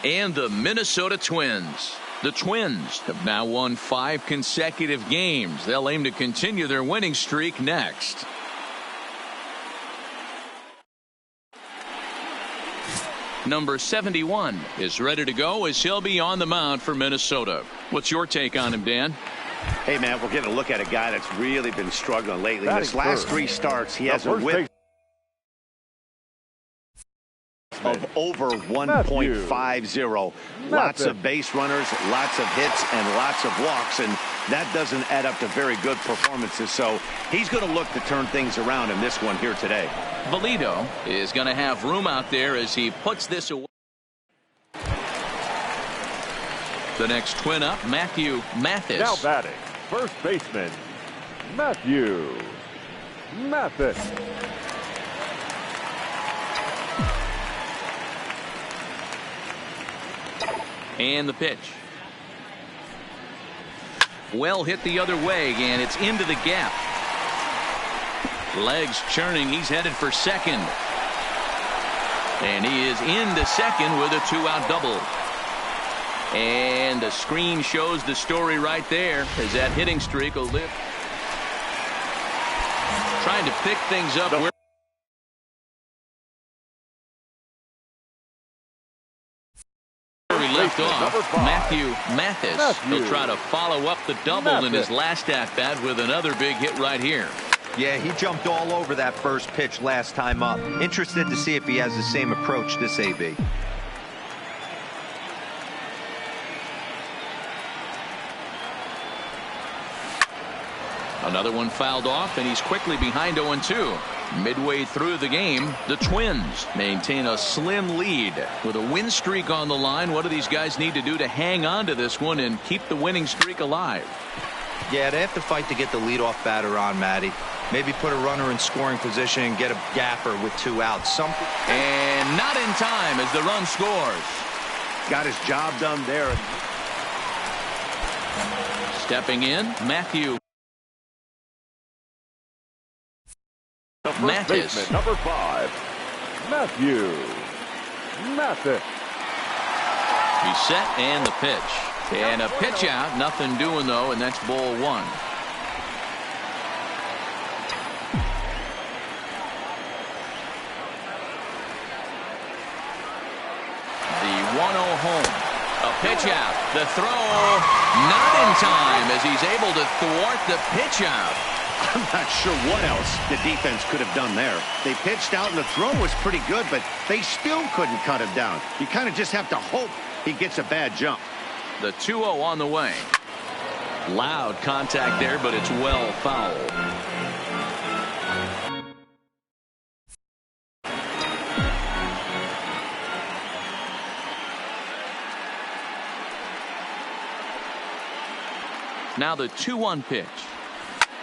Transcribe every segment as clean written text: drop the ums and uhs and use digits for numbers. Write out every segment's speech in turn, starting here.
and the Minnesota Twins. The Twins have now won 5 consecutive games. They'll aim to continue their winning streak next. Number 71 is ready to go as he'll be on the mound for Minnesota. What's your take on him, Dan? Hey, man, we're getting a look at a guy that's really been struggling lately. This last 3 starts, he has a whip of over 1.50. Lots of base runners, lots of hits, and lots of walks, and that doesn't add up to very good performances. So he's going to look to turn things around in this one here today. Valito is going to have room out there as he puts this away. The next Twin up, Matthew Mathis. Now batting, first baseman, Matthew Mathis. And the pitch. Well hit the other way, and it's into the gap. Legs churning. He's headed for second. And he is into second with a 2-out double. And the screen shows the story right there as that hitting streak will live. Trying to pick things up where left off. Matthew Mathis will try to follow up the double in his last at-bat with another big hit right here. Yeah, he jumped all over that first pitch last time up. Interested to see if he has the same approach this AB. Another one fouled off, and he's quickly behind 0-2. Midway through the game, the Twins maintain a slim lead. With a win streak on the line, what do these guys need to do to hang on to this one and keep the winning streak alive? Yeah, they have to fight to get the leadoff batter on, Matty. Maybe put a runner in scoring position and get a gapper with 2 outs. And not in time as the run scores. Got his job done there. Stepping in, Matthew Mathis. Baseman, number 5, Matthew Mathis. He's set, and the pitch. And a pitch out. Nothing doing, though, and that's ball 1. The 1-0 home. A pitch out. The throw not in time as he's able to thwart the pitch out. I'm not sure what else the defense could have done there. They pitched out and the throw was pretty good, but they still couldn't cut him down. You kind of just have to hope he gets a bad jump. The 2-0 on the way. Loud contact there, but it's well fouled. Now the 2-1 pitch.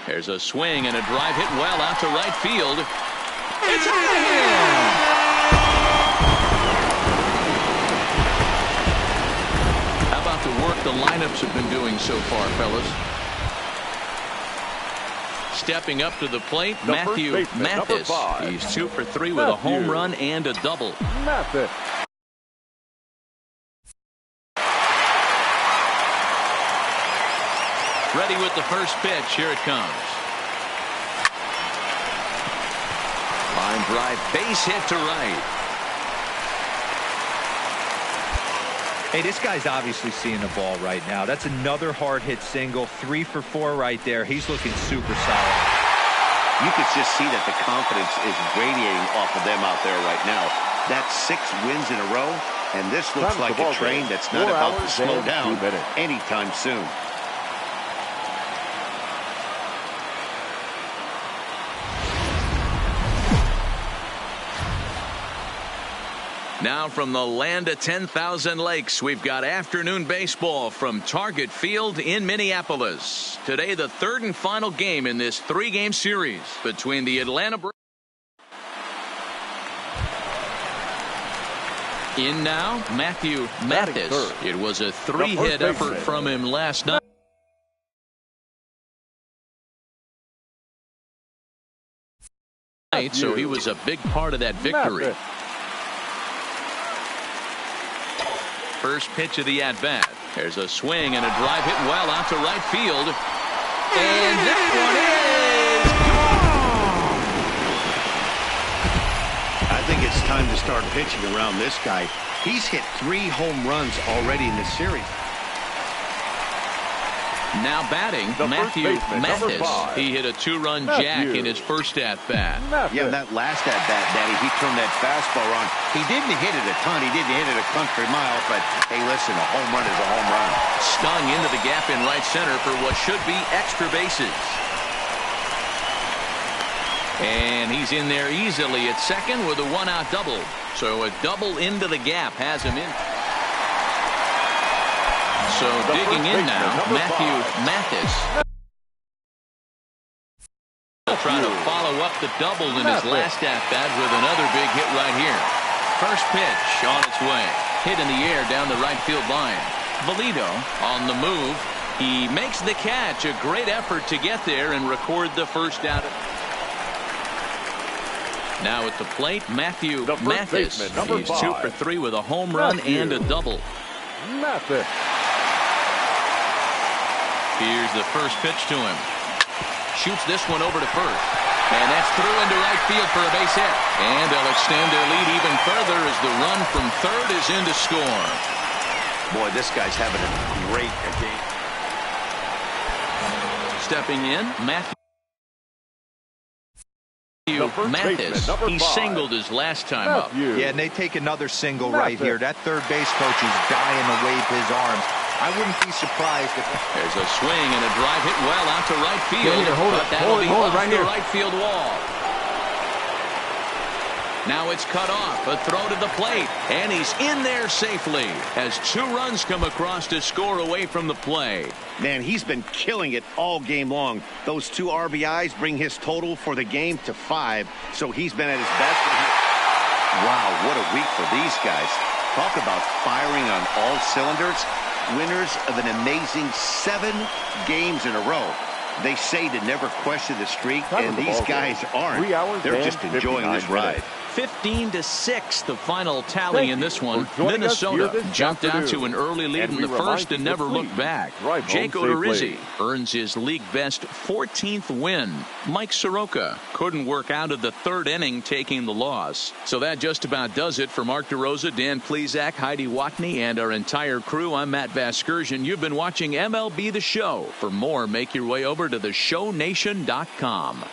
There's a swing and a drive hit well out to right field. It's out of here! How about the work the lineups have been doing so far, fellas? Stepping up to the plate, Matthew Mathis. He's 2 for 3 with a home run and a double. Mathis. Ready with the first pitch. Here it comes. Line drive, base hit to right. Hey, this guy's obviously seeing the ball right now. That's another hard hit single. 3 for 4 right there. He's looking super solid. You could just see that the confidence is radiating off of them out there right now. That's 6 wins in a row, and this looks like a train that's not about to slow down anytime soon. Now from the land of 10,000 lakes, we've got afternoon baseball from Target Field in Minneapolis. Today, the 3rd and final game in this 3-game series between the Atlanta Braves. In now, Matthew Mathis. It was a 3-hit effort from him last night. So he was a big part of that victory. First pitch of the at-bat. There's a swing and a drive hit well out to right field. And that one is gone! I think it's time to start pitching around this guy. He's hit 3 home runs already in this series. Now batting, Matthew Mathis. He hit a 2-run jack in his first at-bat. Yeah, that last at-bat, Daddy, he turned that fastball on. He didn't hit it a ton. He didn't hit it a country mile, but, hey, listen, a home run is a home run. Stung into the gap in right center for what should be extra bases. And he's in there easily at second with a 1-out double. So a double into the gap has him in. So digging in now, Matthew Mathis. He'll try to follow up the double in his last at-bat with another big hit right here. First pitch on its way. Hit in the air down the right field line. Valito on the move. He makes the catch. A great effort to get there and record the first out. Now at the plate, Matthew Mathis. He's 2 for 3 with a home run and a double. Mathis. Here's the first pitch to him. Shoots this one over to first. And that's through into right field for a base hit. And they'll extend their lead even further as the run from third is in to score. Boy, this guy's having a great game. Stepping in, Matthew Mathis. He singled his last time up. Yeah, and they take another single right here. That third base coach is dying to wave his arms. I wouldn't be surprised if... There's a swing and a drive hit well out to right field. But that'll be off the right field wall. Now it's cut off. A throw to the plate. And he's in there safely as 2 runs come across to score away from the play. Man, he's been killing it all game long. Those 2 RBIs bring his total for the game to 5. So he's been at his best. Wow, what a week for these guys. Talk about firing on all cylinders. Winners of an amazing 7 games in a row. They say to never question the streak, and these guys aren't. They're just enjoying this ride. 15-6 the final tally in this one. Minnesota jumped out to an early lead in the first and never looked back. Jake Odorizzi earns his league best 14th win. Mike Soroka couldn't work out of the 3rd inning, taking the loss. So that just about does it for Mark DeRosa, Dan Plesac, Heidi Watney, and our entire crew. I'm Matt Vasgersian. You've been watching MLB The Show. For more, make your way over to theshownation.com.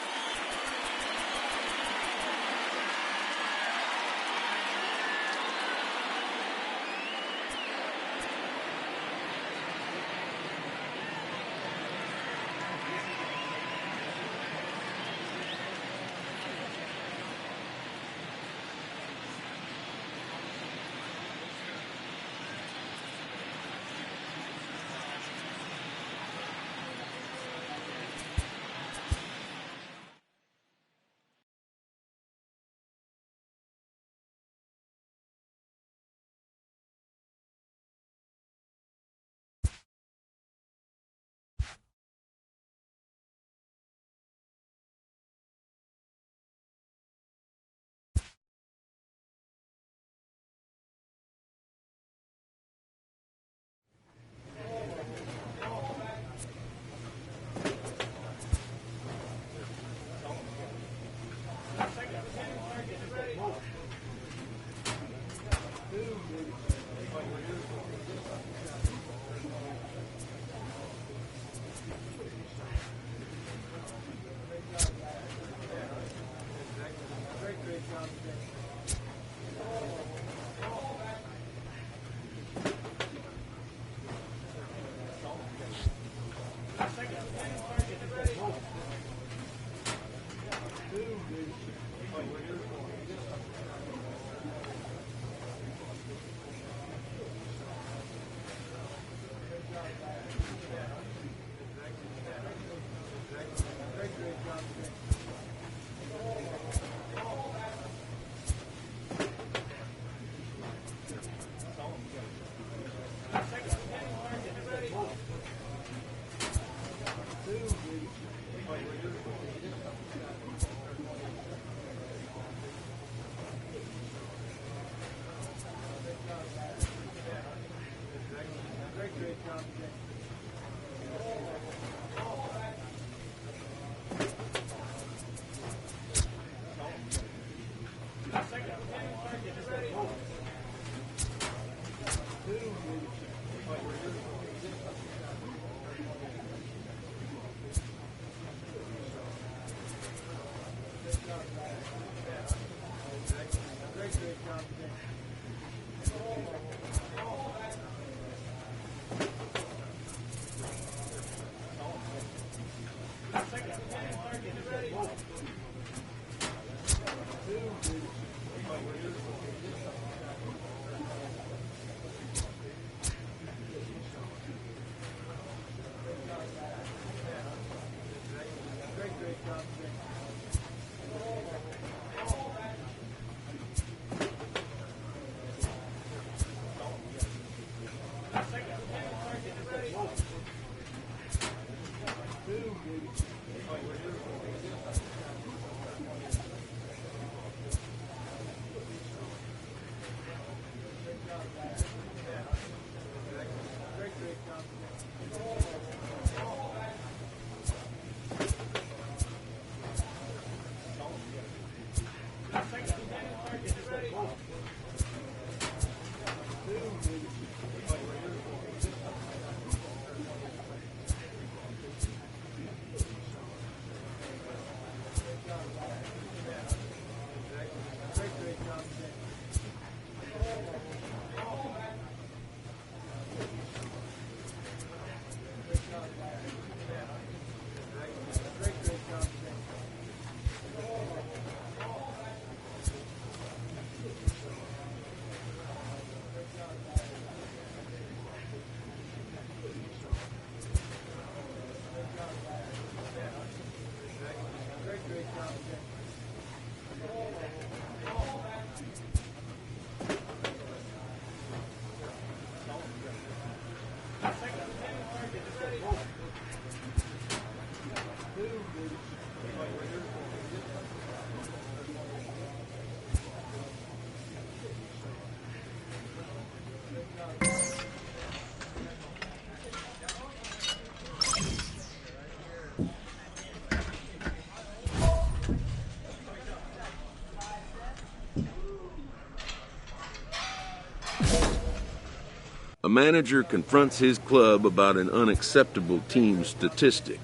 A manager confronts his club about an unacceptable team statistic.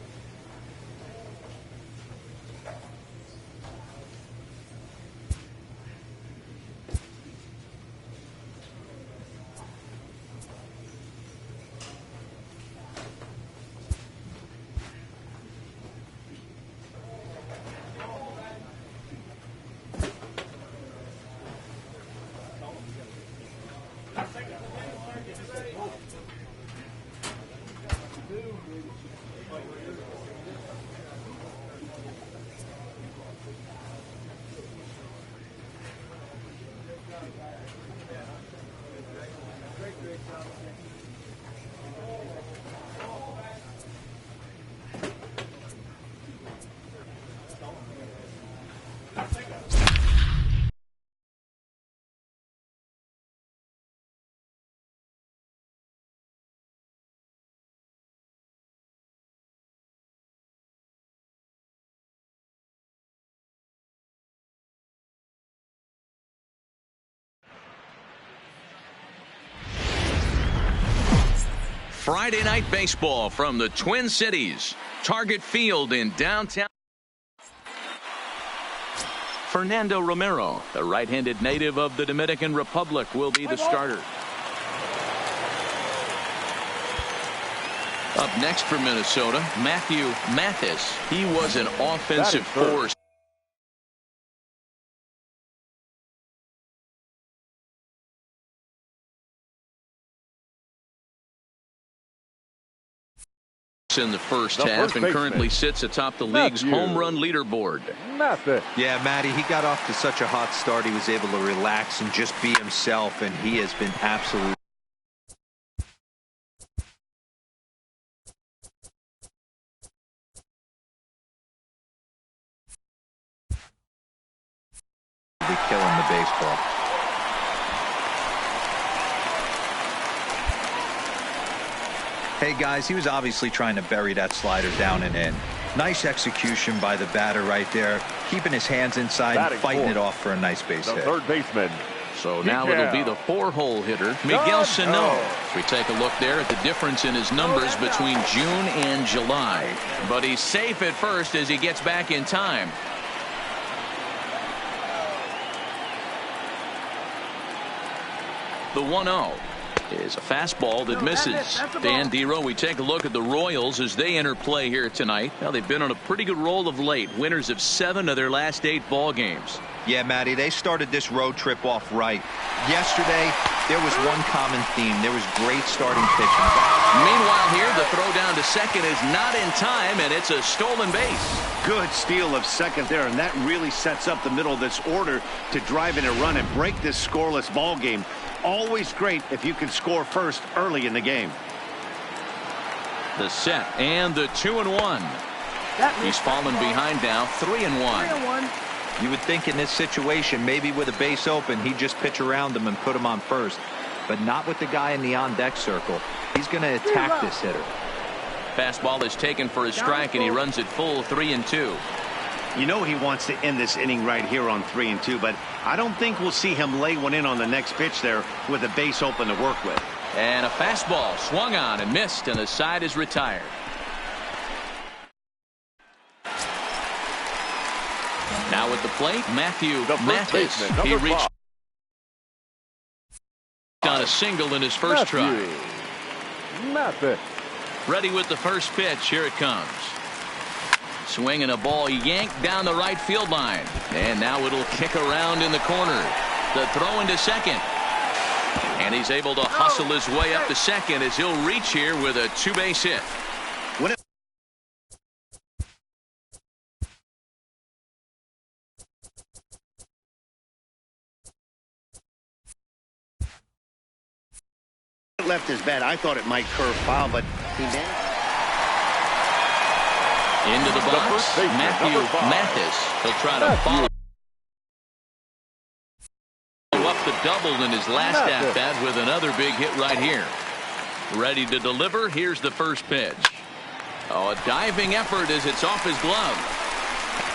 Friday night baseball from the Twin Cities. Target Field in downtown. Fernando Romero, the right-handed native of the Dominican Republic, will be the starter. Up next for Minnesota, Matthew Mathis. He was an offensive force in the first half and currently sits atop the league's home run leaderboard. Yeah, Matty, he got off to such a hot start. He was able to relax and just be himself, and he has been absolutely killing the baseball. Hey, guys, he was obviously trying to bury that slider down and in. Nice execution by the batter right there, keeping his hands inside and fighting it off for a nice base hit. Third baseman. So now it'll be the 4-hole hitter, Miguel Sano. We take a look there at the difference in his numbers between June and July. But he's safe at first as he gets back in time. The 1-0 is a fastball that misses. Dan Dero, we take a look at the Royals as they enter play here tonight. Now, they've been on a pretty good roll of late. Winners of 7 of their last 8 ball games. Yeah, Matty, they started this road trip off right. Yesterday, there was one common theme. There was great starting pitching. Meanwhile here, the throw down to second is not in time, and it's a stolen base. Good steal of second there, and that really sets up the middle of this order to drive in a run and break this scoreless ball game. Always great if you can score first early in the game. The set and the 2-1. He's fallen behind now, 3-1. You would think in this situation, maybe with a base open, he'd just pitch around him and put him on first. But not with the guy in the on-deck circle. He's going to attack this hitter. Fastball is taken for a strike, and he runs it full 3-2. You know he wants to end this inning right here on 3-2, but I don't think we'll see him lay one in on the next pitch there with a base open to work with. And a fastball swung on and missed, and the side is retired. Now at the plate, Matthew Mathis. He reached on a single in his first try. Mathis. Ready with the first pitch. Here it comes. Swinging a ball yanked down the right field line. And now it'll kick around in the corner. The throw into second. And he's able to hustle his way up to second as he'll reach here with a 2-base hit. Left his bat. I thought it might curve foul, but he managed. Into the box, Matthew Mathis. He'll try to follow up the double in his last at-bat with another big hit right here. Ready to deliver. Here's the first pitch. Oh, a diving effort as it's off his glove.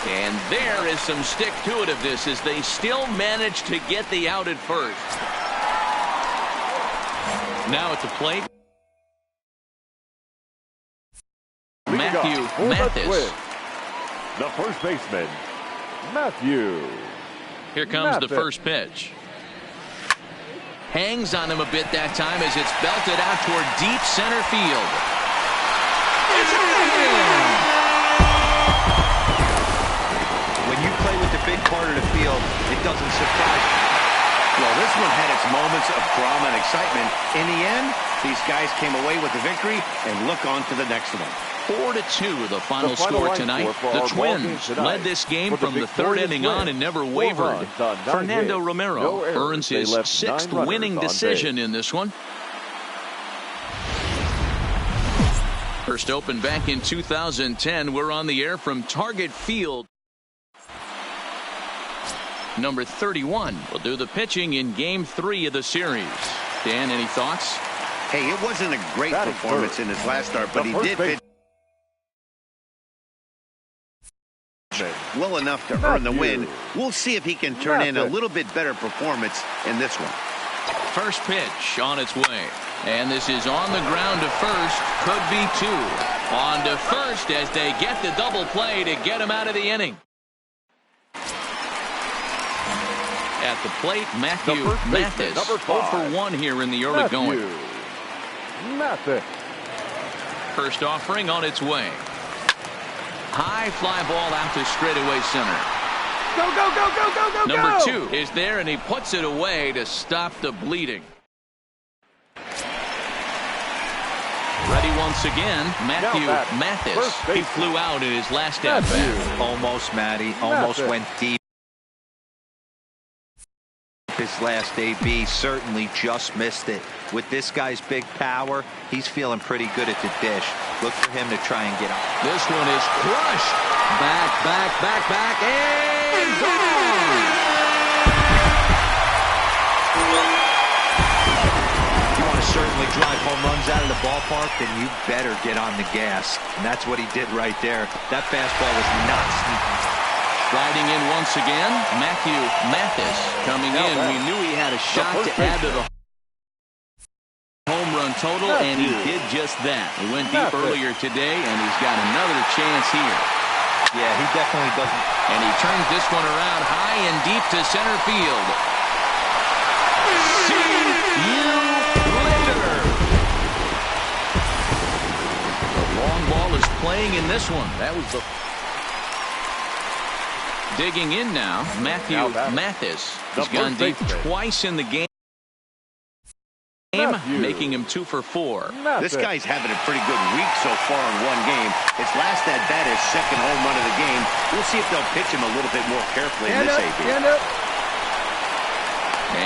And there is some stick-to-itiveness as they still manage to get the out at first. Now at the plate, Matthew Mathis. The first baseman, Matthew. Here comes the first pitch. Hangs on him a bit that time as it's belted out toward deep center field. When you play with the big part of the field, it doesn't surprise you. Well, this one had its moments of drama and excitement. In the end, these guys came away with the victory and look on to the next one. 4-2 the final score tonight. The Twins led this game from the third inning on and never wavered. Fernando Romero earns his 6th winning decision in this one. First opened back in 2010. We're on the air from Target Field. Number 31 will do the pitching in Game 3 of the series. Dan, any thoughts? Hey, it wasn't a great performance in his last start, but he did pitch well enough to earn the win. We'll see if he can turn in a little bit better performance in this one. First pitch on its way. And this is on the ground to first. Could be 2. On to first as they get the double play to get him out of the inning. At the plate, Matthew Mathis. 0 for 1 here in the early going. Mathis. First offering on its way. High fly ball out to straightaway center. Go, go, go, go, go, go, Number 2 is there, and he puts it away to stop the bleeding. Ready once again, Matthew Mathis. He flew out in his last at-bat. Almost, Matty. Almost went deep. His last AB certainly just missed it. With this guy's big power, he's feeling pretty good at the dish. Look for him to try and get out. This one is crushed. Back, back, back, back, and gone. You want to certainly drive home runs out of the ballpark, then you better get on the gas. And that's what he did right there. That fastball was not sneaky. Riding in once again, Matthew Mathis coming in. We knew he had a shot to add to the home run total, and he did just that. He went deep earlier today, and he's got another chance here. Yeah, he definitely doesn't. And he turns this one around high and deep to center field. See you later. The long ball is playing in this one. That was the... Digging in now, Matthew Mathis. He's gone deep twice in the game. Making him 2 for 4. This guy's having a pretty good week so far in one game. His last at bat is second home run of the game. We'll see if they'll pitch him a little bit more carefully in this AB.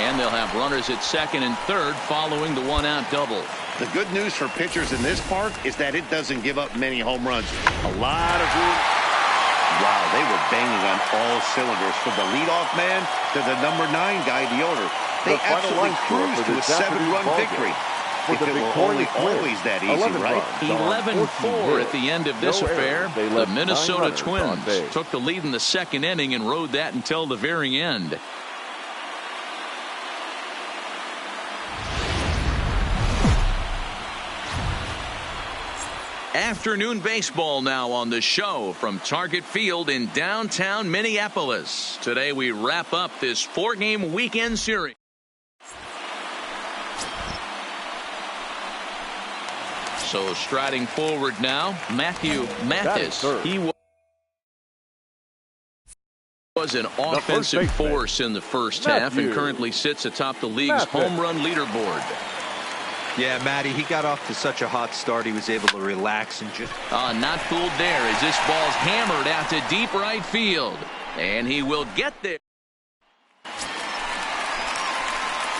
And they'll have runners at second and third following the one-out double. The good news for pitchers in this park is that it doesn't give up many home runs. A lot of room. Wow, they were banging on all cylinders from the leadoff man to the number 9 guy, the owner. They absolutely cruised to a 7-run victory. If it were only always that easy, right? 11-4 at the end of this affair. The Minnesota Twins took the lead in the second inning and rode that until the very end. Afternoon baseball now on the show from Target Field in downtown Minneapolis. Today we wrap up this 4-game weekend series. So striding forward now, Matthew Mathis. He was an offensive force in the first half and currently sits atop the league's home run leaderboard. Yeah, Matty, he got off to such a hot start, he was able to relax and just... Not fooled there as this ball's hammered out to deep right field. And he will get there.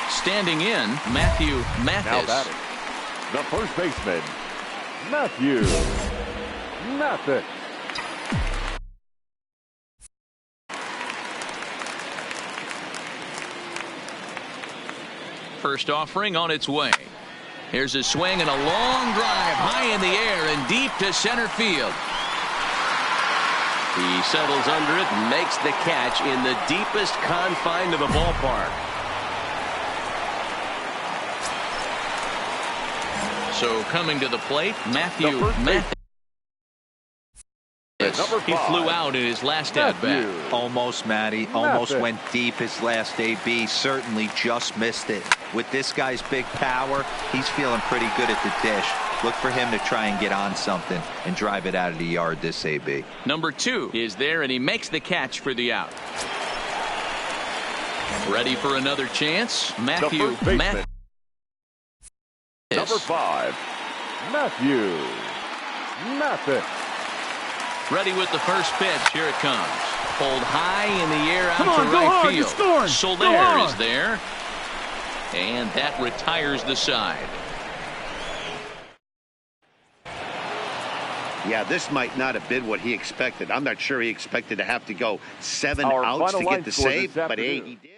Standing in, Matthew Mathis. Now batting, the first baseman, Matthew Mathis. First offering on its way. Here's a swing and a long drive high in the air and deep to center field. He settles under it and makes the catch in the deepest confine of the ballpark. So coming to the plate, Matthew Mathis. He flew out in his last at-bat. Almost, Matty. Almost went deep his last AB. Certainly just missed it. With this guy's big power, he's feeling pretty good at the dish. Look for him to try and get on something and drive it out of the yard this AB. Number 2 is there, and he makes the catch for the out. Ready for another chance, Matthew Mathis. Number 5, Matthew Mathis. Ready with the first pitch. Here it comes. Pulled high in the air out to right field. Soler is there. And that retires the side. Yeah, this might not have been what he expected. I'm not sure he expected to have to go 7 outs to get the save, but hey, he did.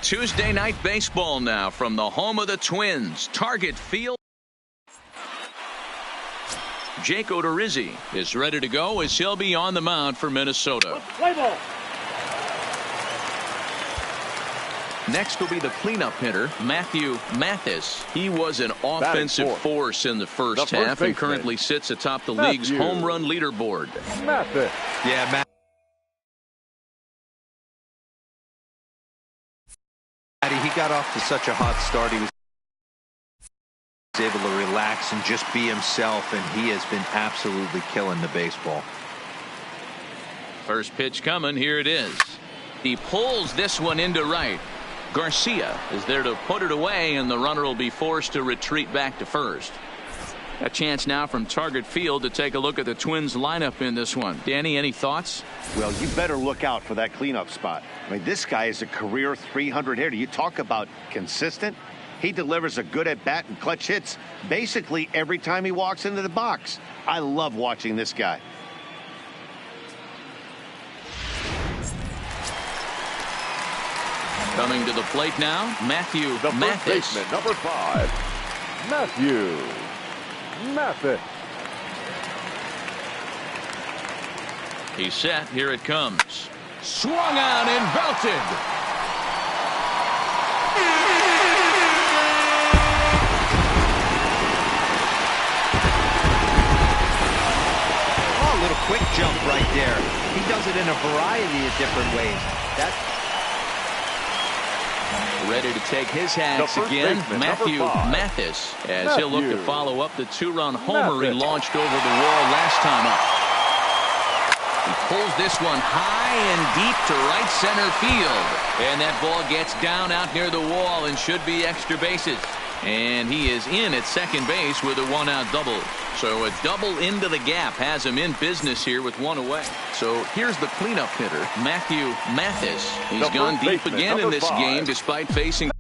Tuesday night baseball now from the home of the Twins, Target Field. Jake Odorizzi is ready to go as he'll be on the mound for Minnesota. Next will be the cleanup hitter, Matthew Mathis. He was an offensive force in the first half and currently sits atop the league's home run leaderboard. Mathis. Yeah, Matty, he got off to such a hot start. He was able to relax and just be himself, and he has been absolutely killing the baseball. First pitch coming. Here it is. He pulls this one into right. Garcia is there to put it away, and the runner will be forced to retreat back to first. A chance now from Target Field to take a look at the Twins lineup in this one. Danny, any thoughts? Well, you better look out for that cleanup spot. I mean, this guy is a career 300 hitter. You talk about consistent. He delivers a good at bat and clutch hits basically every time he walks into the box. I love watching this guy. Coming to the plate now, Matthew Mathis. Baseman, number 5, Matthew Mathis. He's set. Here it comes. Swung on and belted. Oh, a little quick jump right there. He does it in a variety of different ways. Ready to take his hats again, Matthew Mathis, as he'll look to follow up the two-run homer he launched over the wall last time up. He pulls this one high and deep to right center field, and that ball gets down out near the wall and should be extra bases. And he is in at second base with a one-out double. So a double into the gap has him in business here with one away. So here's the cleanup hitter, Matthew Mathis. He's gone deep again in this game despite facing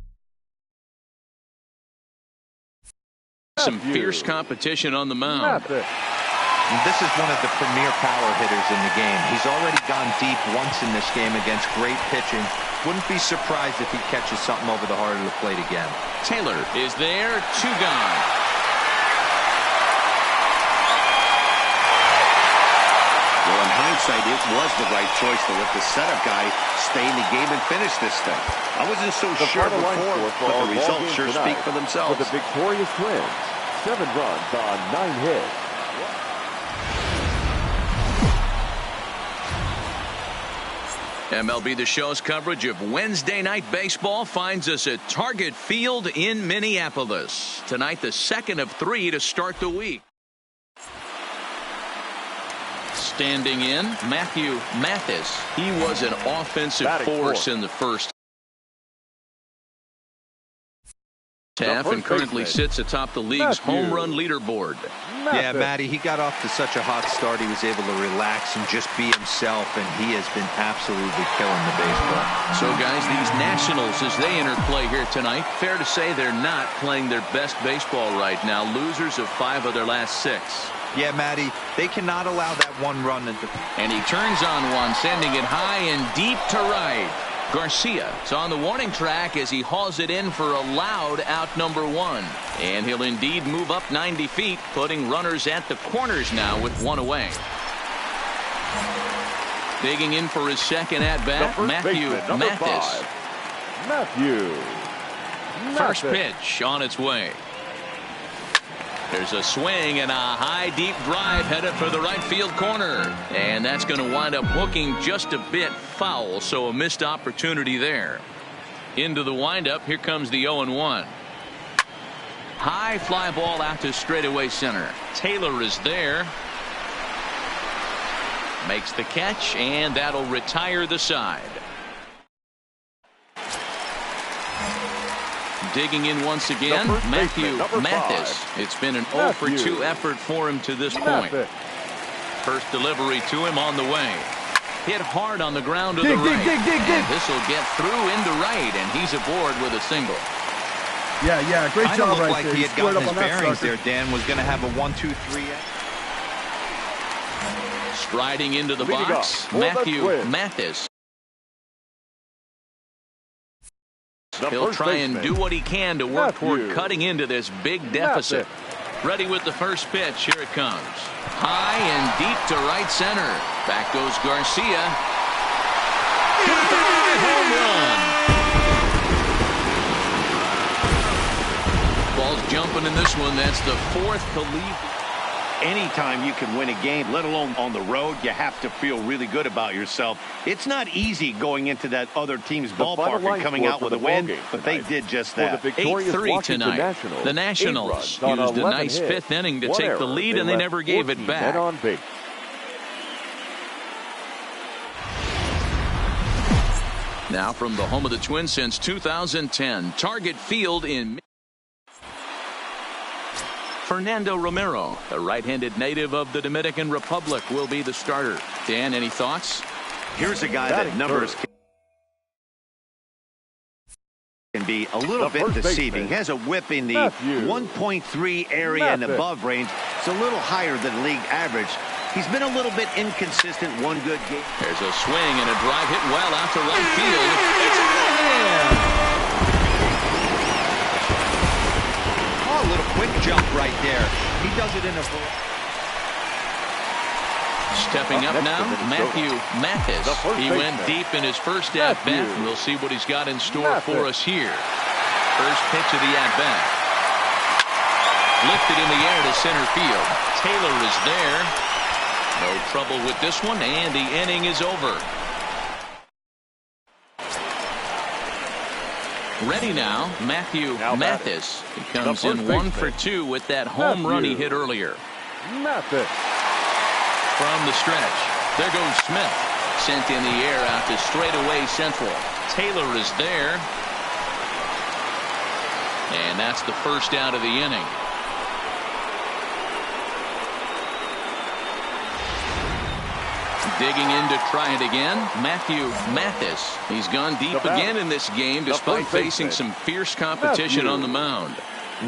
some fierce competition on the mound. This is one of the premier power hitters in the game. He's already gone deep once in this game against great pitching. Wouldn't be surprised if he catches something over the heart of the plate again. Taylor is there, 2 gone. Well, in hindsight, it was the right choice to let the setup guy stay in the game and finish this thing. I wasn't so sure before, but the results sure speak for themselves. For the victorious Twins, 7 runs on 9 hits. MLB The Show's coverage of Wednesday night baseball finds us at Target Field in Minneapolis. Tonight, the second of 3 to start the week. Standing in, Matthew Mathis. He was an offensive force in the first half and currently sits atop the league's home run leaderboard. Yeah, Matty, he got off to such a hot start. He was able to relax and just be himself, and he has been absolutely killing the baseball. So, guys, these Nationals, as they interplay here tonight, fair to say they're not playing their best baseball right now. Losers of 5 of their last 6. Yeah, Matty, they cannot allow that one run. And he turns on one, sending it high and deep to right. Garcia is on the warning track as he hauls it in for a loud out number 1. And he'll indeed move up 90 feet, putting runners at the corners now with 1 away. Digging in for his second at-bat, Matthew Mathis. First pitch on its way. There's a swing and a high deep drive headed for the right field corner, and that's going to wind up hooking just a bit foul, so a missed opportunity there. Into the windup, here comes the 0-1. High fly ball out to straightaway center. Taylor is there, makes the catch, and that'll retire the side. Digging in once again, Matthew Mathis. It's been an 0 for 2 effort for him to this point. First delivery to him on the way. Hit hard on the ground to the right. This will get through into right, and he's aboard with a single. Yeah, great job right like there. He had gotten his bearings there, Dan. Was going to have a 1-2-3. Striding into the box, Matthew Mathis. He'll try and do what he can to work toward cutting into this big deficit. Ready with the first pitch. Here it comes. High and deep to right center. Back goes Garcia. Goodbye, home run. Ball's jumping in this one. That's the fourth to lead. Anytime you can win a game, let alone on the road, you have to feel really good about yourself. It's not easy going into that other team's ballpark and coming out with a win, but they did just that. 8-3 tonight. The Nationals used a nice fifth inning to take the lead, and they never gave it back. Now from the home of the Twins since 2010, Target Field in Fernando Romero, the right-handed native of the Dominican Republic, will be the starter. Dan, any thoughts? Here's a guy that numbers can be a little bit deceiving. He has a whip in the 1.3 area and above range. It's a little higher than league average. He's been a little bit inconsistent. One good game. There's a swing and a drive hit well out to right field. It's a hit! A little quick jump right there. He does it in a... Stepping up now, Matthew Mathis. He went deep in his first at-bat, and we'll see what he's got in store for us here. First pitch of the at-bat. Lifted in the air to center field. Taylor is there. No trouble with this one, and the inning is over. Ready now, Matthew Mathis. He comes in 1 for 2 with that home run he hit earlier. Mathis. From the stretch, there goes Smith. Sent in the air out to straightaway central. Taylor is there. And that's the first out of the inning. Digging in to try it again, Matthew Mathis. He's gone deep again in this game despite facing some fierce competition on the mound.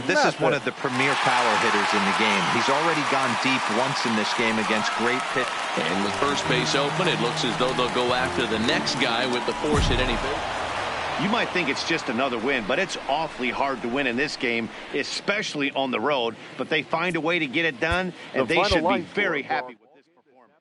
This is one of the premier power hitters in the game. He's already gone deep once in this game against great pitch. And with first base open, it looks as though they'll go after the next guy with the force at anything. You might think it's just another win, but it's awfully hard to win in this game, especially on the road. But they find a way to get it done, and they should be very happy with this performance.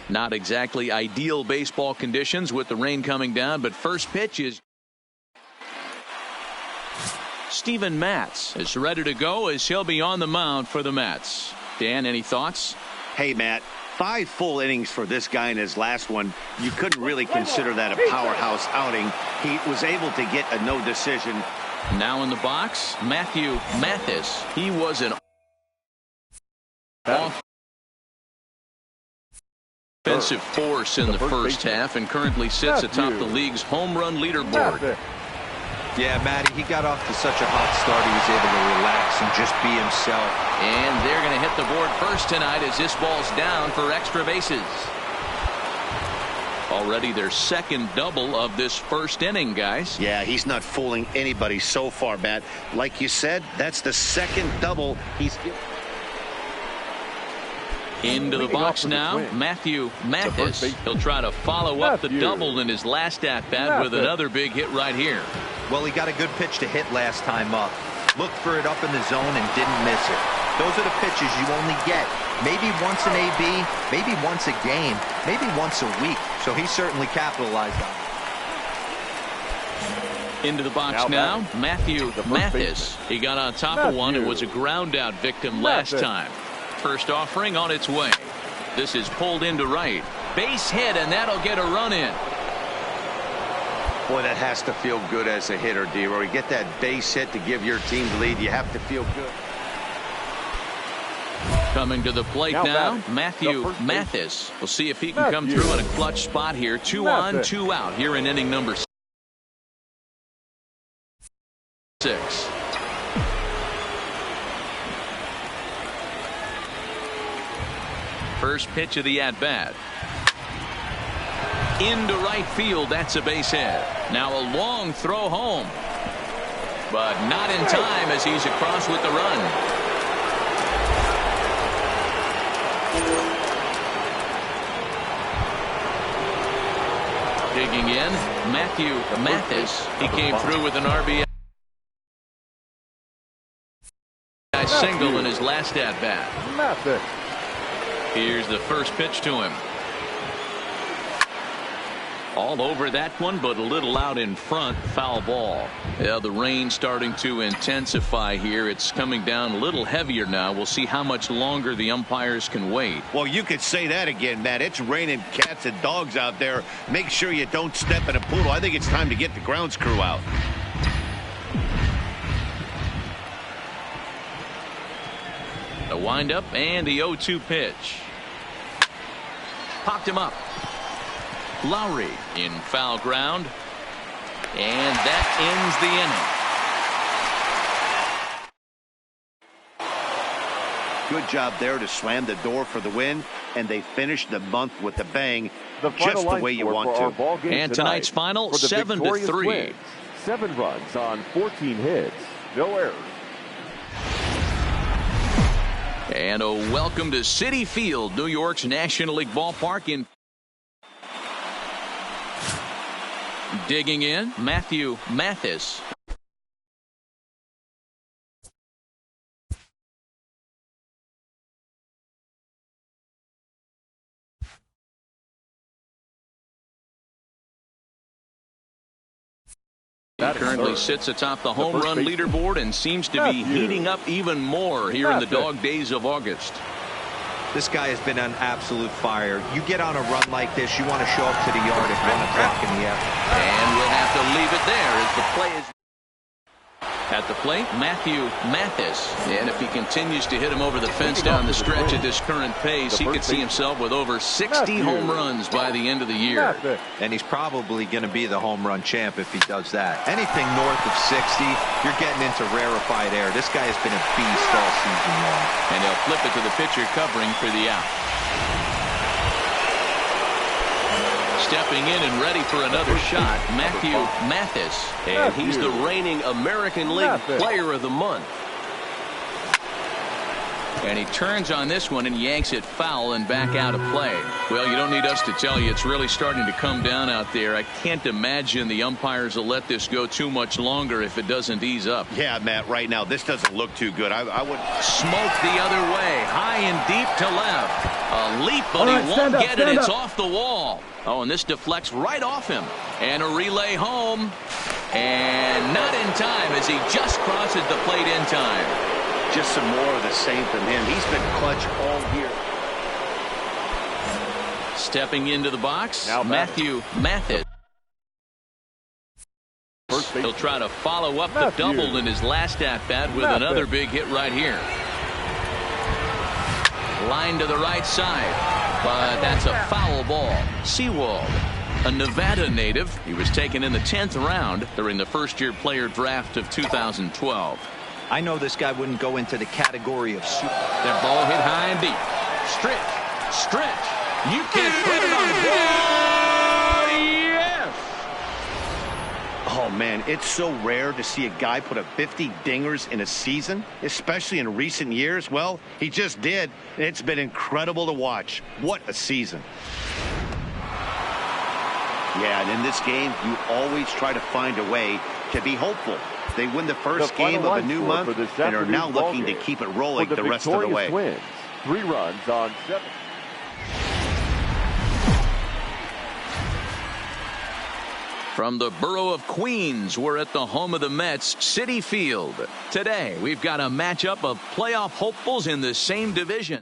Not exactly ideal baseball conditions with the rain coming down, but first pitch is Steven Matz is ready to go as he'll be on the mound for the Mets. Dan, any thoughts? Hey, Matt, 5 full innings for this guy in his last one. You couldn't really consider that a powerhouse outing. He was able to get a no decision. Now in the box, Matthew Mathis. He was an offensive force in the first half and currently sits atop the league's home run leaderboard. Yeah, Matty, he got off to such a hot start. He was able to relax and just be himself. And they're going to hit the board first tonight as this ball's down for extra bases. Already their second double of this first inning, guys. Yeah, he's not fooling anybody so far, Matt. Like you said, that's the second double he's given. Into the box now, Matthew Mathis. He'll try to follow up the double in his last at-bat with another big hit right here. Well, he got a good pitch to hit last time up. Looked for it up in the zone and didn't miss it. Those are the pitches you only get. Maybe once an AB, maybe once a game, maybe once a week. So he certainly capitalized on it. Into the box now, Matthew Mathis. He got on top of one and was a ground out victim last time. First offering on its way. This is pulled into right. Base hit, and that'll get a run in. Boy, that has to feel good as a hitter, D-Roy. You get that base hit to give your team the lead. You have to feel good. Coming to the plate now, Matthew Mathis. We'll see if he can come through in a clutch spot here. 2 on, 2 out here in inning number 6. First pitch of the at-bat. Into right field. That's a base hit. Now a long throw home. But not in time as he's across with the run. Digging in, Matthew Mathis. He came through with an RBI single in his last at-bat. Here's the first pitch to him. All over that one, but a little out in front. Foul ball. Yeah, the rain starting to intensify here. It's coming down a little heavier now. We'll see how much longer the umpires can wait. Well, you could say that again, Matt. It's raining cats and dogs out there. Make sure you don't step in a poodle. I think it's time to get the grounds crew out. A windup and the 0-2 pitch. Popped him up. Lowry in foul ground. And that ends the inning. Good job there to slam the door for the win. And they finished the month with a bang. Just the way you want to. And tonight's final, 7-3. 7 runs on 14 hits. No errors. And a welcome to Citi Field, New York's National League ballpark. In digging in, Matthew Mathis. He currently sits atop the home run leaderboard and seems to be heating up even more here in the dog days of August. This guy has been on absolute fire. You get on a run like this, you want to show up to the yard at 1 o'clock in the afternoon. And we'll have to leave it there as the play is. At the plate, Matthew Mathis. And if he continues to hit him over the fence down the stretch at this current pace, he could see himself with over 60 home runs by the end of the year. And he's probably going to be the home run champ if he does that. Anything north of 60, you're getting into rarefied air. This guy has been a beast all season long. And he'll flip it to the pitcher covering for the out. Stepping in and ready for another shot, Matthew Mathis. And he's the reigning American League Player of the Month. And he turns on this one and yanks it foul and back out of play. Well, you don't need us to tell you it's really starting to come down out there. I can't imagine the umpires will let this go too much longer if it doesn't ease up. Yeah, Matt, right now this doesn't look too good. I would smoke the other way, high and deep to left. A leap, but he won't get it. It's off the wall. Oh, and this deflects right off him. And a relay home. And not in time as he just crosses the plate in time. Just some more of the same from him. He's been clutch all year. Stepping into the box, Now SuFuMatty18's. He'll try to follow up the double in his last at-bat with another big hit right here. Line to the right side, but that's a foul ball. Sewald, a Nevada native. He was taken in the 10th round during the first-year player draft of 2012. I know this guy wouldn't go into the category of super. That ball hit high and deep. Stretch. You can put it on the board. Yes. Oh, man, it's so rare to see a guy put up 50 dingers in a season, especially in recent years. Well, he just did. It's been incredible to watch. What a season. Yeah, and in this game, you always try to find a way to be hopeful. They win the first game of a new month and are now looking to keep it rolling the rest of the way. Wins, 3 runs on 7. From the borough of Queens, we're at the home of the Mets, Citi Field. Today, we've got a matchup of playoff hopefuls in the same division.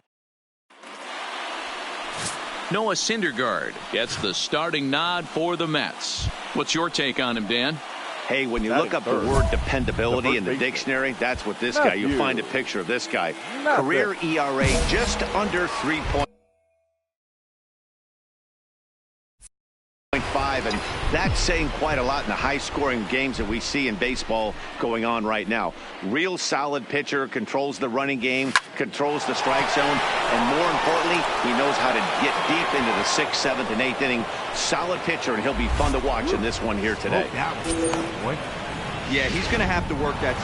Noah Syndergaard gets the starting nod for the Mets. What's your take on him, Dan? Hey, when you look up the word dependability in the dictionary, that's what this guy, you'll find a picture of this guy. Career ERA just under 3.5, and that's saying quite a lot in the high-scoring games that we see in baseball going on right now. Real solid pitcher, controls the running game, controls the strike zone, and more importantly, he knows how to get deep into the 6th, 7th, and 8th inning. Solid pitcher, and he'll be fun to watch in this one here today. Yeah, he's going to have to work that.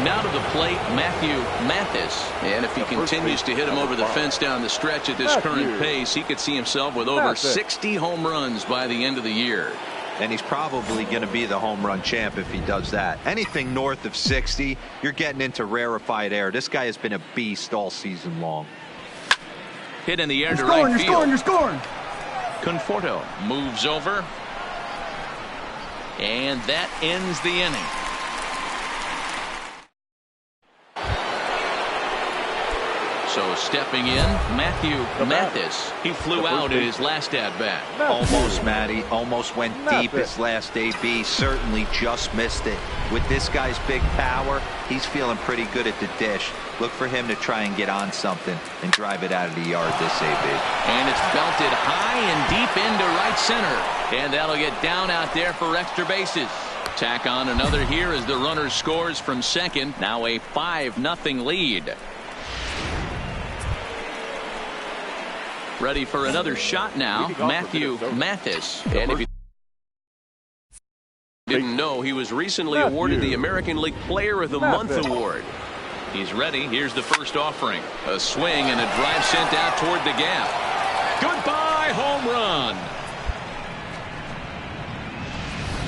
Now to the plate, SuFuMatty18's. And if he continues to hit him over the fence down the stretch at this current pace, he could see himself with over 60 home runs by the end of the year. And he's probably going to be the home run champ if he does that. Anything north of 60, you're getting into rarefied air. This guy has been a beast all season long. Hit in the air to right field. You're scoring. Conforto moves over. And that ends the inning. So stepping in, SuFuMatty18's. He flew out in his last at-bat. Almost, Matty. Almost went deep his last AB. Certainly just missed it. With this guy's big power, he's feeling pretty good at the dish. Look for him to try and get on something and drive it out of the yard this AB. And it's belted high and deep into right center. And that'll get down out there for extra bases. Tack on another here as the runner scores from second. Now a 5-0 lead. Ready for another shot now, SuFuMatty18's. And if you didn't know, he was recently awarded the American League Player of the Month award. He's ready. Here's the first offering. A swing and a drive sent out toward the gap. Goodbye, home run.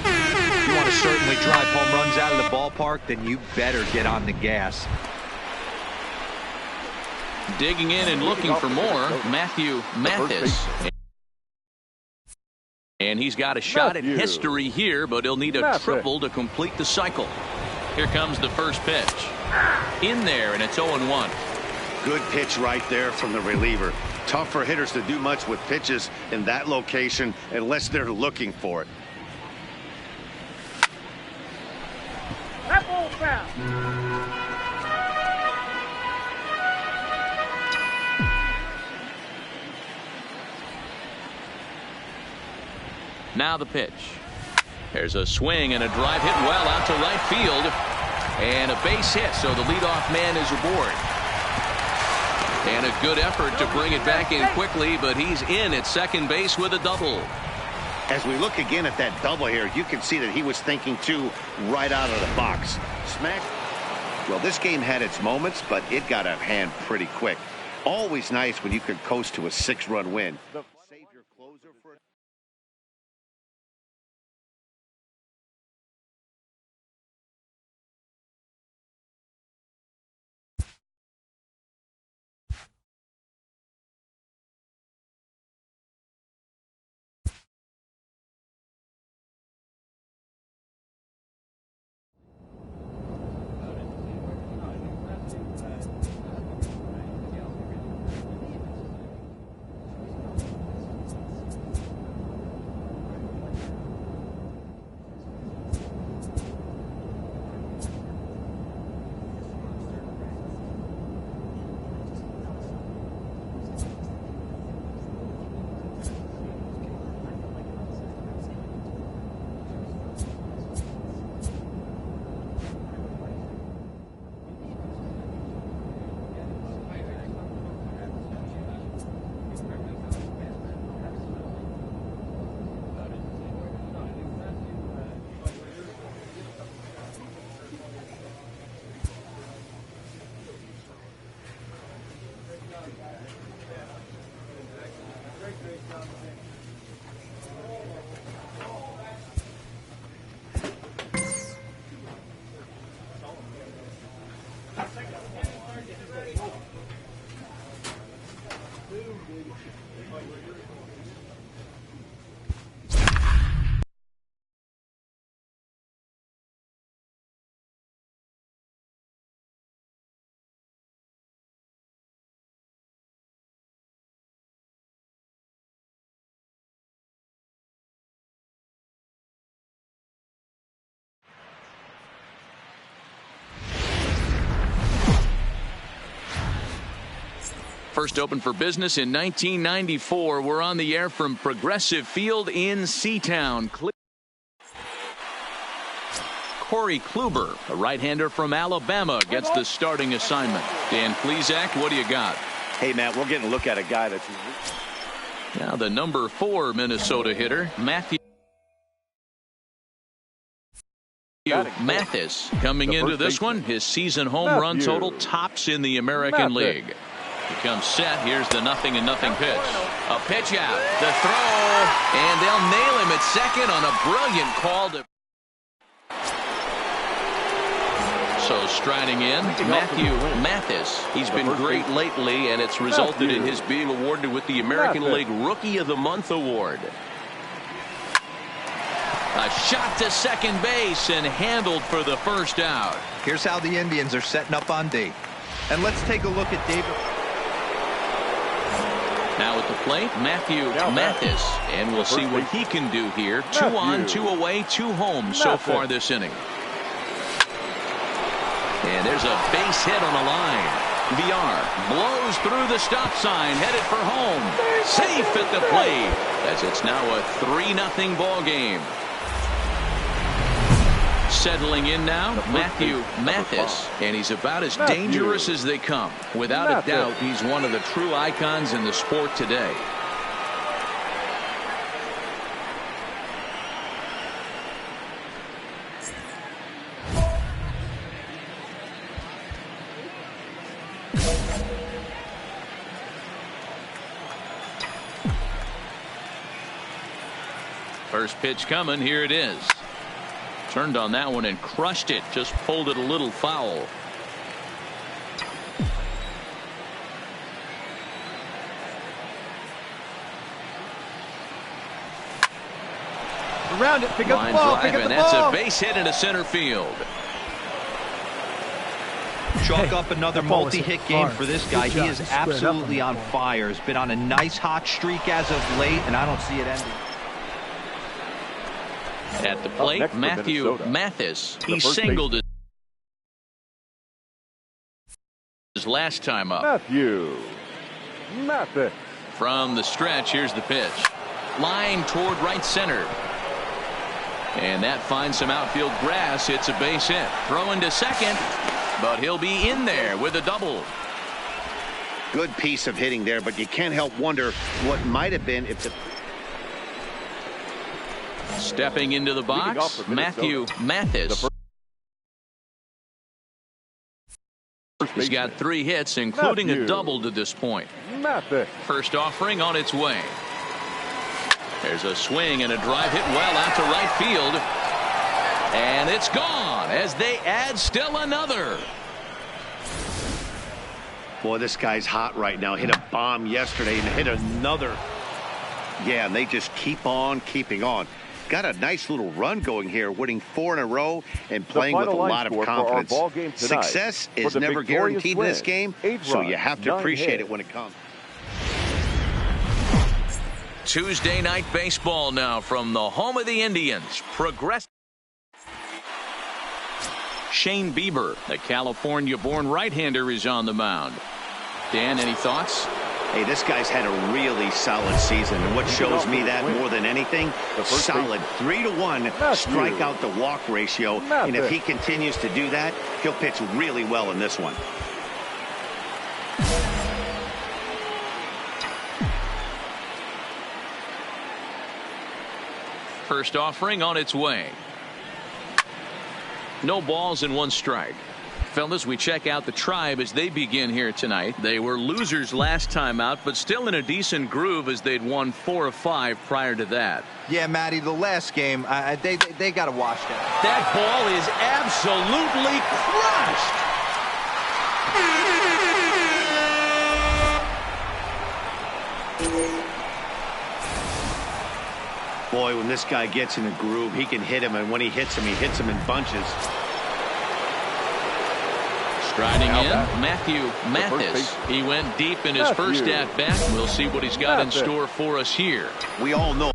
If you want to certainly drive home runs out of the ballpark, then you better get on the gas. Digging in and looking for more, SuFuMatty18's. And he's got a shot at history here, but he'll need a triple to complete the cycle. Here comes the first pitch. In there, and it's 0-1. Good pitch right there from the reliever. Tough for hitters to do much with pitches in that location unless they're looking for it. That ball's foul. Now the pitch. There's a swing and a drive hit well out to right field. And a base hit, so the leadoff man is aboard. And a good effort to bring it back in quickly, but he's in at second base with a double. As we look again at that double here, you can see that he was thinking too right out of the box. Smack. Well, this game had its moments, but it got out of hand pretty quick. Always nice when you can coast to a 6-run win. Save your closer for First opened for business in 1994. We're on the air from Progressive Field in Seatown. Corey Kluber, a right-hander from Alabama, gets the starting assignment. Dan Plesac, what do you got? Hey, Matt, we're getting a look at a guy that's... Now the number 4 Minnesota hitter, Matthew Mathis, coming into this one. His season home run total tops in the American League. He comes set. Here's the 0-0 pitch. A pitch out. The throw. And they'll nail him at second on a brilliant call. So striding in, Matthew Mathis. He's been great lately, and it's resulted in his being awarded with the American League Rookie of the Month award. A shot to second base and handled for the first out. Here's how the Indians are setting up on D. And let's take a look at David. Now at the plate, Matthew Mathis, and we'll see what he can do here. 2 on, 2 away, 2 home so far this inning. And there's a base hit on the line. VR blows through the stop sign, headed for home. Safe at the plate, as it's now a 3-0 ball game. Settling in now, Matthew Mathis, and he's about as dangerous as they come. Without a doubt, he's one of the true icons in the sport today. First pitch coming, here it is. Turned on that one and crushed it. Just pulled it a little foul. Around it, pick up the ball, pick up the ball. And that's a base hit into center field. Chalk up another multi-hit game for this guy. He is absolutely on fire. He's been on a nice hot streak as of late, and I don't see it ending. At the plate, Matthew Mathis. He singled his last time up. Matthew Mathis. From the stretch, here's the pitch. Line toward right center. And that finds some outfield grass. It's a base hit. Throwing to second, but he'll be in there with a double. Good piece of hitting there, but you can't help wonder what might have been if the... Stepping into the box, Matthew Mathis. He's got 3 hits, including a double to this point. First offering on its way. There's a swing and a drive hit well out to right field. And it's gone as they add still another. Boy, this guy's hot right now. Hit a bomb yesterday and hit another. Yeah, and they just keep on keeping on. Got a nice little run going here, winning 4 in a row and playing with a lot of confidence. Success is never guaranteed in this game, so you have to appreciate it when it comes. Tuesday night baseball now from the home of the Indians. Progressive. Shane Bieber, the California-born right-hander, is on the mound. Dan, any thoughts? Hey, this guy's had a really solid season, and what shows me that more than anything, solid 3-to-1 strikeout to walk ratio, and if he continues to do that, he'll pitch really well in this one. First offering on its way. No balls and 1 strike. Fellas, we check out the Tribe as they begin here tonight. They were losers last time out, but still in a decent groove as they'd won 4 of 5 prior to that. Yeah, Matty, the last game, they got to wash that. That ball is absolutely crushed. Boy, when this guy gets in a groove, he can hit him, and when he hits him in bunches. Striding in, Matthew Mathis. He went deep in his first at-bat. We'll see what he's got in store for us here. We all know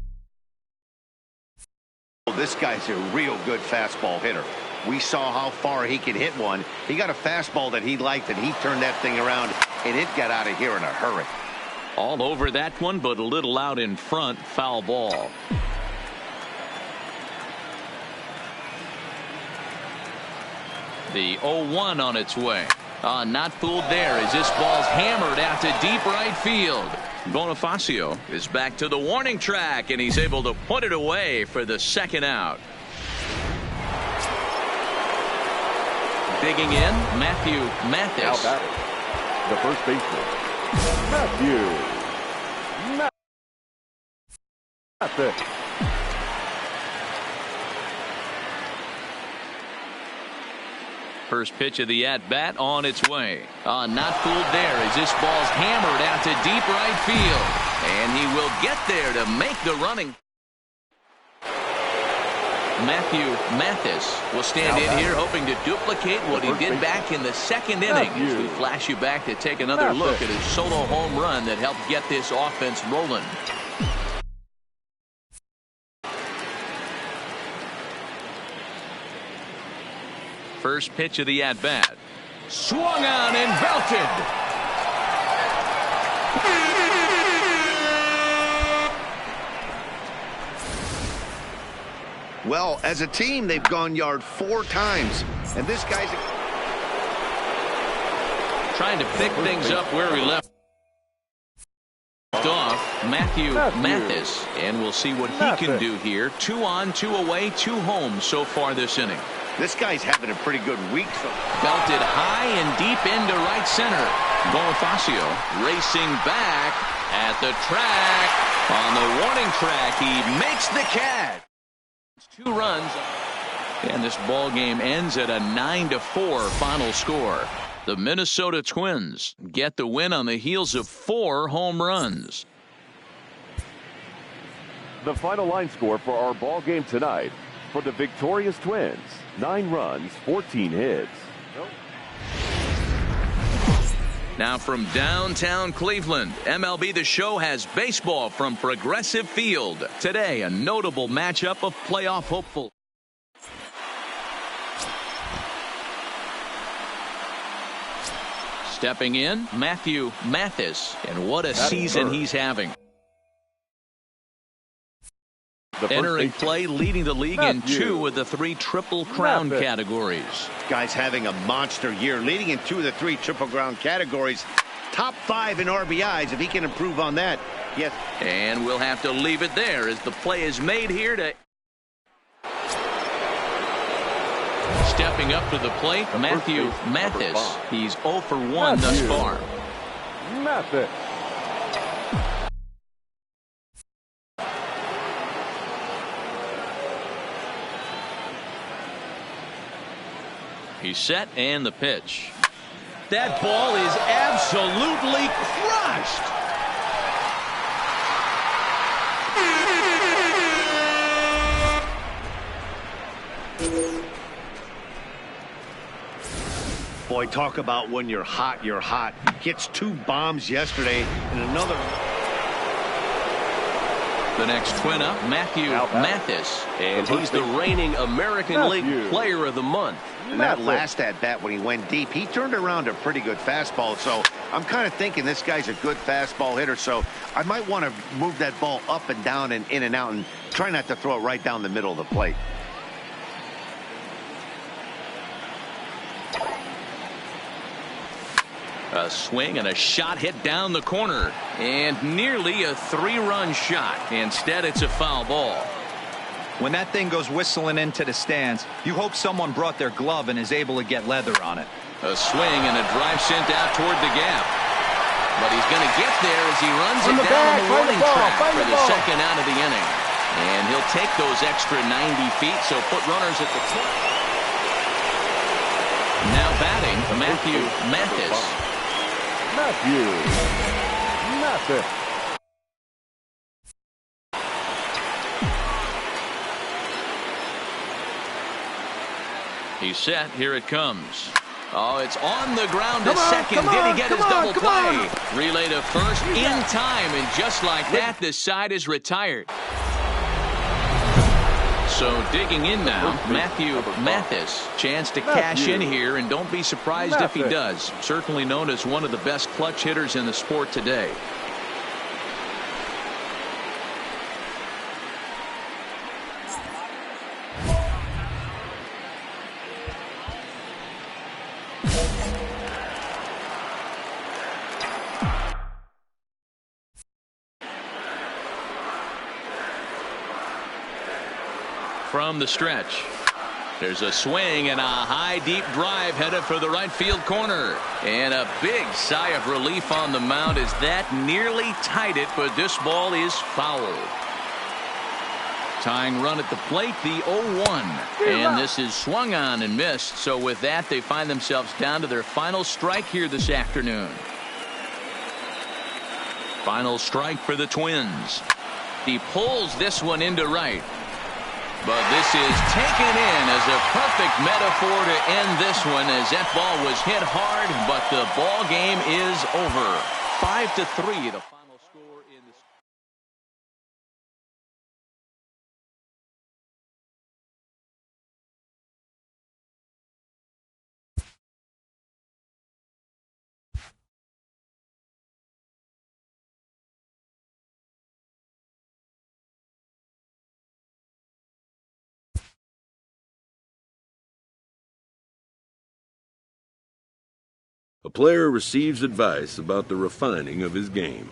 this guy's a real good fastball hitter. We saw how far he could hit one. He got a fastball that he liked, and he turned that thing around, and it got out of here in a hurry. All over that one, but a little out in front. Foul ball. The 0-1 on its way. Not fooled there as this ball's hammered out to deep right field. Bonifacio is back to the warning track, and he's able to put it away for the second out. Digging in, Matthew Mathis. Now batting, the first baseman, Mathis. First pitch of the at-bat on its way. Not fooled there as this ball's hammered out to deep right field. And he will get there to make the running. Matthew Mathis will stand in here hoping to duplicate what he did back in the second inning. As we flash you back to take another look at his solo home run that helped get this offense rolling. First pitch of the at-bat. Swung on and belted. Well, as a team, they've gone yard 4 times, and this guy's trying to pick things up where he left off. Matthew Mathis, and we'll see what he can do here. 2 on, 2 away, 2 home so far this inning. This guy's having a pretty good week. Belted high and deep into right center. Bonifacio racing back at the track. On the warning track, he makes the catch. 2 runs. And this ball game ends at a 9-4 final score. The Minnesota Twins get the win on the heels of 4 home runs. The final line score for our ball game tonight. For the victorious Twins, 9 runs, 14 hits. Now from downtown Cleveland, MLB The Show has baseball from Progressive Field. Today, a notable matchup of playoff hopefuls. Stepping in, Matthew Mathis, and what a season he's having. Entering play, leading the league in 2 of the 3 Triple Crown categories. Guy's having a monster year, leading in 2 of the 3 Triple Crown categories. Top 5 in RBIs if he can improve on that. Yes. And we'll have to leave it there as the play is made here to. Stepping up to the plate, Matthew Mathis. He's 0 for 1 thus far. Mathis. He's set, and the pitch. That ball is absolutely crushed. Boy, talk about when you're hot, you're hot. Hits 2 bombs yesterday and another. The next twin up, Matthew Mathis, and he's the reigning American League Player of the Month. And that last at-bat when he went deep, he turned around a pretty good fastball. So I'm kind of thinking this guy's a good fastball hitter. So I might want to move that ball up and down and in and out and try not to throw it right down the middle of the plate. A swing and a shot hit down the corner, and nearly a 3-run shot. Instead, it's a foul ball. When that thing goes whistling into the stands, you hope someone brought their glove and is able to get leather on it. A swing and a drive sent out toward the gap. But he's going to get there as he runs it down on the warning track for the second out of the inning. And he'll take those extra 90 feet, so put runners at the point. Now batting, Matthew Mathis. He's set. Here it comes. Oh, it's on the ground to second. Did he get his double play? Relay to first in time, and just like that, the side is retired. So digging in now, Matthew Mathis. Chance to cash in here, and don't be surprised if he does. Certainly known as one of the best clutch hitters in the sport today. From the stretch, there's a swing and a high deep drive headed for the right field corner, and a big sigh of relief on the mound as that nearly tied it, but this ball is foul. Tying run at the plate, the 0-1, and this is swung on and missed. So with that, they find themselves down to their final strike here this afternoon. Final strike for the Twins. He pulls this one into right. But this is taken in as a perfect metaphor to end this one, as that ball was hit hard, but the ball game is over. 5-3, the final score in the... A player receives advice about the refining of his game.